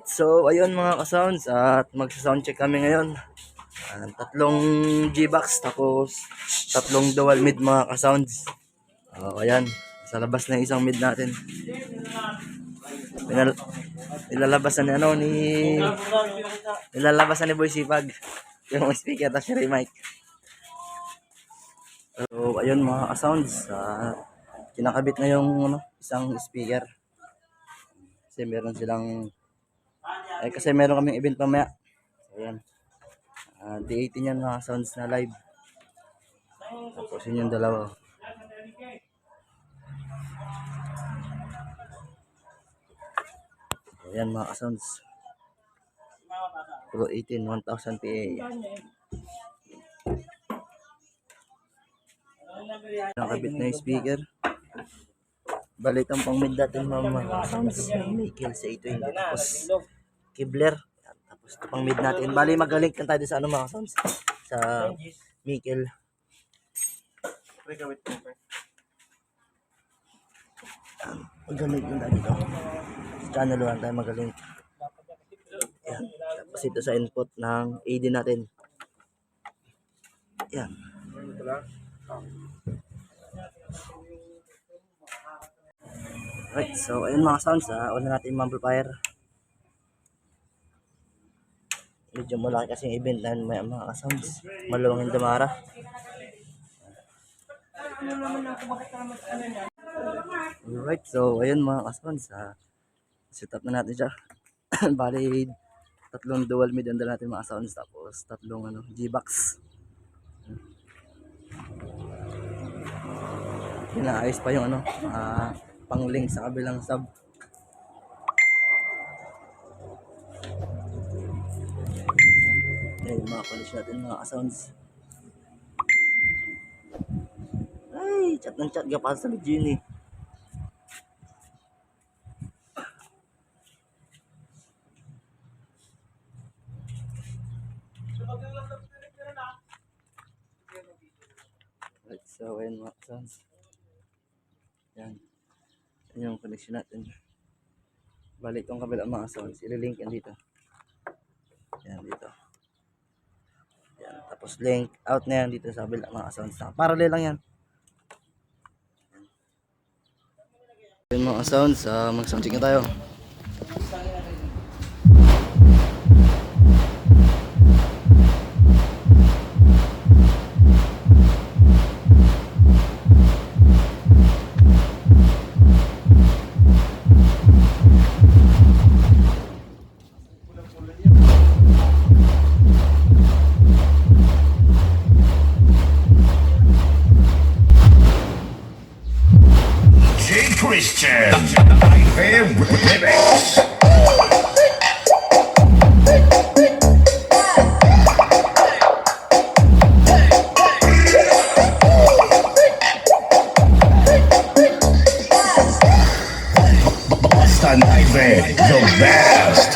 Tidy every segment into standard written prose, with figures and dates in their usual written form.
Alright, so ayun mga ka-sounds at magsa-soundcheck kami ngayon. Tatlong G-Box tapos tatlong dual mid mga ka-sounds. Ayan, sa labas na isang mid natin. Nilalabasan ni nilalabasan ni Boy Sipag yung speaker tapos yung mic. So ayun mga ka-sounds, kinakabit na yung isang speaker. Kasi meron silang kasi meron kaming event mamaya. So, ayan. D18 yan mga sounds na live. Tapos yun yung dalawa. So, ayan mga sounds. Pro 18 1000 PA. Nakabit na yung speaker. Balit ang pang mid natin mga sounds. Michael sa 820 tapos Kibler. Tapos ito pang mid natin. Bali mag-link lang tayo sa mga sounds. Sa Michael. Mag-link lang tayo dito. Sa channel 1 tayo mag-link. Yan. Tapos ito sa input ng AD natin. Yan. Right, so ayun mga sounds, una natin yung amplifier. Medyo malaki kasi yung event na may mga sounds. Maluwang yung damara. Alright, so ayun mga sounds, set up na natin siya. Bali, tatlong dual mid ang dala natin mga sounds, tapos tatlong G-Box. Pinaayos pa yung pang-link sa kabilang sub. Ayun mga polish natin mga sounds. Ay, chat ng chat gapal sa video ni. Right, so ayun mga sounds. Yan. Yan yung connection natin. Balik tong kabila mga sounds. Ililink yan dito. Yan dito. Yan. Tapos link out na yan dito sa kabila mga sounds. Parallel lang yan. Yan mga sounds. Mag-sound check na tayo. Christian Nightmare Remix. Basta Nightmare, the best.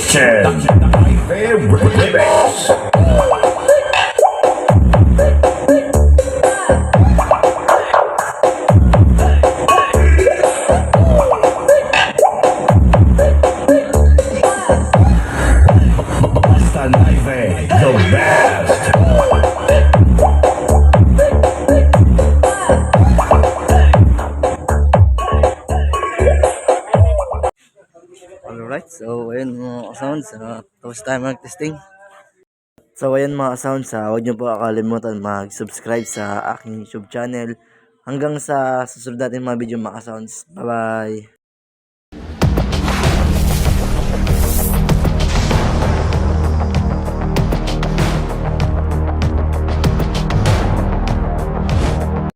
Production. Fair Remix. Basta Live, the best. Alright, so ayun mga sounds, tapos tayo mag-testing. So ayun mga sounds, huwag niyo po kakalimutan mag-subscribe sa aking YouTube channel. Hanggang sa susunod natin mga video mga sounds. Bye bye!